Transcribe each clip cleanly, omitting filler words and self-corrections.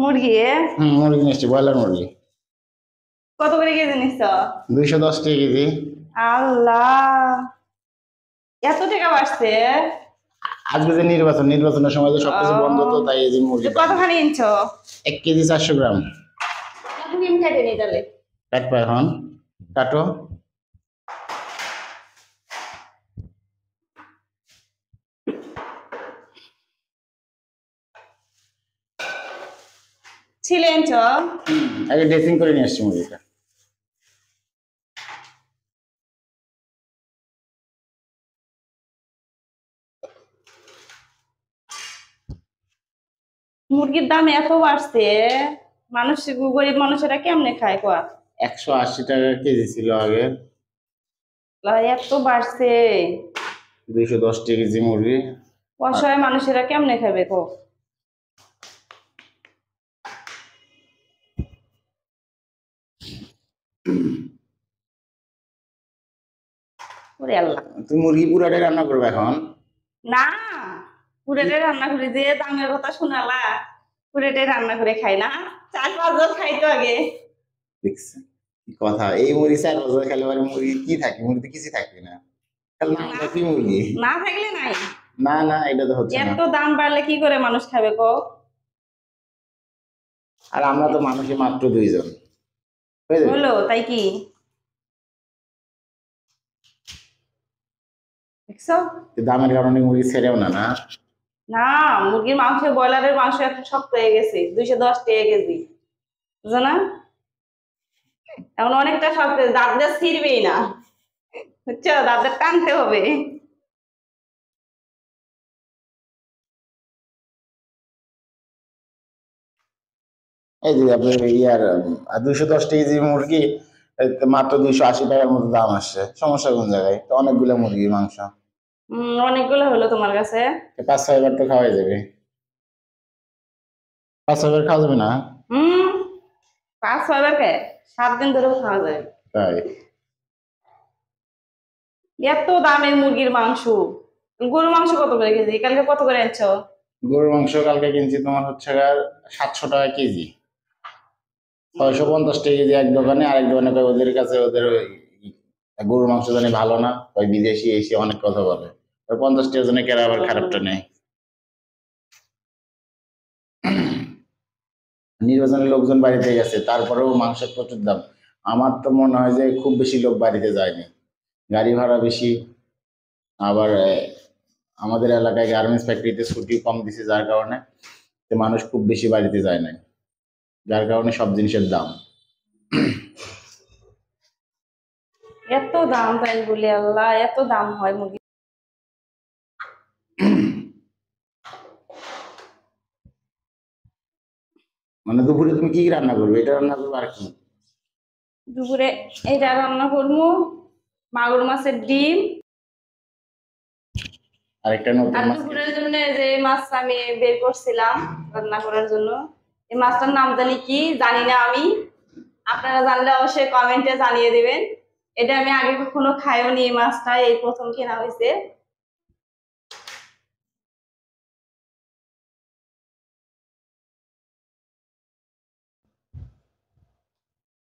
মুরগি মুরগি নিচ্ছি, ব্রয়লার মুরগি। কত করে কেজি নিচ্ছ? 210 টাকা কেজি। আল্লাহ, এত টাকা বাড়ছে? আজকে যে নির্বাচনের সময় তো সবকিছু বন্ধ, তো তাই এই যে মুরগির দাম কতখানি ইনছো? 1 কেজি 400 গ্রাম। এখন আমি কেটে নিই তাহলে। কাটবো এখন, কাটো। ছিলে ইনছো? আগে ড্রেসিং করে নিয়ে আসছি মুরগিটা। মুরগির দাম এত বাড়ছে, মানুষ গরিব মানুষেরা কেমনে খায় কোয়া? 180 টাকা কেজি ছিল আগে। এত বাড়ছে, 210 টাকা কেজি মুরগি। অসহায় মানুষেরা কেমনে খাবে কো? ওরে আল্লাহ। তুমি মুরগি পুরাটাই রান্না করবে এখন? না, পুরেটাই রান্না করে দিয়ে দামের কথা শোনালা, পুরেটাই রান্না করে খাই না, 4-5 জন খাইতো আগে। দেখছেন কি কথা, এই মুরগি 4 বছর খেলে পরে মুরগি কি থাকে, মুরগিতে কিছু থাকবে না, খালি নামটা কি মুরগি। না থাকলে নাই। না না, এটা তো হচ্ছে না। এত দাম বাড়লে কি করে মানুষ খাবে কো? আর আমরা তো মানুষই মাত্র 2 জন, হলো তাই কি? দেখছো, দামের কারণে মুরগি ছেড়েও না। না না মুরগির মাংস, ব্রয়লারের মাংস এখন শক্ত হয়ে গেছে, 210 টাকা কেজি, বুঝো না? এখন অনেকটা শক্ত, দাঁত দিয়ে ছিঁড়বেই না, বুঝছো, দাঁত দিয়ে টানতে হবে। এই যে আপনার ইয়ার 210 টাকা কেজি মুরগি, মাত্র 280 টাকার মতো দাম আসছে, সমস্যা কোন জায়গায়? তো অনেকগুলো মুরগির মাংস, অনেকগুলো হলো তোমার কাছে। 5-6 বার তো খাওয়াই যাবে। 5-6 বার খাওয়া যাবে না? হম, 5-6 বার কে 7 দিন ধরেও খাওয়া যায়। তাই? এত দামের মুরগির মাংস। গরুর মাংস কত করে কেজি? কালকে কত করে আনছো? গরুর মাংস কালকে কিনছি তোমার হচ্ছে 700 টাকা কেজি। 650 টাকা কেজি এক দোকানে, আরেক দোকানে কয় ওদের কাছে ওদের ওই গরুর মাংস জানি ভালো না, ওই বিদেশি এসে অনেক কথা বলে, 50 টাকা জন্য কেরা আবার খারাপটা নেই। নির্বাচনের লোকজন বাড়িতে গেছে, তারপরেও মাংসের প্রচুর দাম। আমার তো মনে হয় যে খুব বেশি লোক বাড়িতে যায়নি, গাড়ি ভাড়া বেশি। আবার আমাদের এলাকায় গার্মেন্টস ফ্যাক্টরিতে ছুটি কম দিছে, যার কারণে মানুষ খুব বেশি বাড়িতে যায় না, যার কারণে সব জিনিসের দাম। এত দাম তাই বলে, আল্লাহ, এত দাম হয় মুরগি। মানে দুপুরে তুমি কি রান্না করবে? এটা রান্না করবে আর কি? দুপুরে এইটা রান্না করবো, মাগুর মাছের ডিম। আর একটা নতুন আর মাছ দুপুরের জন্য যে মাছটা আমি বের করছিলাম রান্না করার জন্য, এই মাছটার নাম জানি কি জানি না আমি, আপনারা জানলে অবশ্যই কমেন্টে জানিয়ে দিবেন। এটা আমি আগে কখনো খাইও নি, এই মাছটা এই প্রথম কেনা হয়েছে।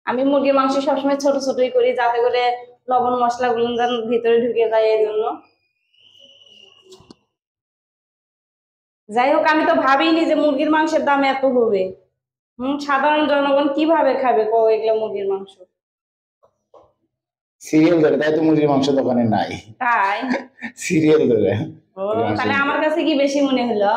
আমি মুরগির মাংস সবসময় ছোট ছোটই করি, যাতে করে লবণ মশলা গুলো যেন ভিতরে ঢুকে যায়, এই জন্য। যাই হোক, আমি তো ভাবিনি যে মুরগির মাংসের দাম এত হবে। সাধারণ জনগণ কিভাবে খাবে কো এগুলো মুরগির মাংস? সিরিয়াল ধরে, তাই তো মুরগির মাংস দোকানে নাই। তাই? সিরিয়াল ধরে। ও, তাহলে আমার কাছে কি বেশি মনে হলো?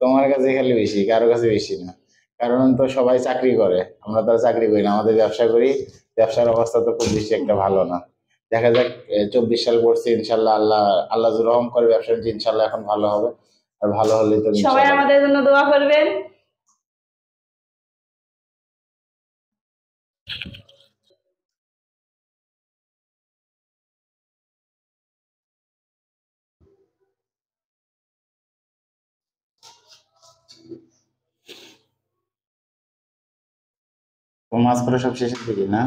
তোমার কাছে খালি বেশি, কারো কাছে বেশি না। কারণ তো সবাই চাকরি করে, আমরা তো আর চাকরি করি না, আমাদের ব্যবসা করি। ব্যবসার অবস্থা তো খুব বেশি একটা ভালো না। দেখা যাক, 24 সাল পড়ছে, ইনশাল্লাহ আল্লাহ আল্লাহ রহম করে ব্যবসা ইনশাল্লাহ এখন ভালো হবে। আর ভালো হলে তো সবাই ইনশাল্লাহ। আমাদের জন্য দোয়া করবেন। তো মাছ পরে সব শেষের দিকে না?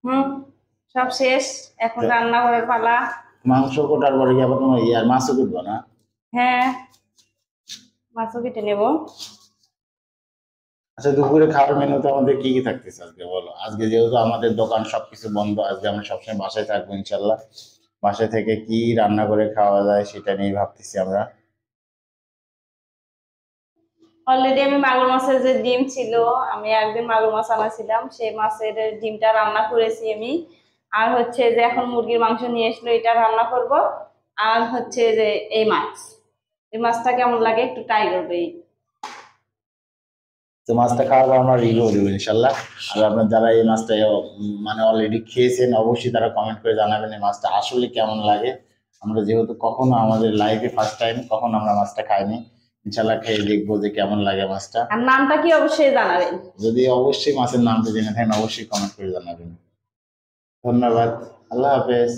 হুম, সব শেষ, এখন রান্না করার পালা। মাংস কোটার পরে কি আবার তোমার ইয়ার মাছও কুটবো না? হ্যাঁ, মাছও কেটে নেব। আচ্ছা, দুপুরে খাওয়ার মেনুতে আমাদের কি কি থাকতেছে আজকে বলো? আজকে যেহেতু আমাদের দোকান সবকিছু বন্ধ, আজকে আমরা সবসময় বাসায় থাকবো ইনশাল্লাহ। বাসায় থেকে কি রান্না করে খাওয়া যায় সেটা নিয়ে ভাবতেছি আমরা। অলরেডি আমি মাগুর মাছের যে ডিম ছিল, আমি একদিন মাগুর মাছ আনাছিলাম, সেই মাছের ডিমটা রান্না করেছি আমি। আর হচ্ছে যে এখন মুরগির মাংস নিয়ে এসলো, এটা রান্না করব। আর হচ্ছে যে এই মাছ, এই মাছটা কেমন লাগে একটু ট্রাই করবে। তো মাছটা খাওয়ার পর আমরা রিভিউ দেবো ইনশাল্লাহ। আর আপনার যারা এই মাছটা মানে অলরেডি খেয়েছেন অবশ্যই তারা কমেন্ট করে জানাবেন এই মাছটা আসলে কেমন লাগে। আমরা যেহেতু কখনো আমাদের লাইফে ফার্স্ট টাইম, কখনো আমরা মাছটা খাইনি, ইনশাল্লাহ খেয়ে দেখবো যে কেমন লাগে মাছটা। আর নামটা কি অবশ্যই জানাবেন। যদি অবশ্যই মাছের নামটা জেনে থাকেন অবশ্যই কমেন্ট করে জানাবেন। ধন্যবাদ। আল্লাহ হাফেজ।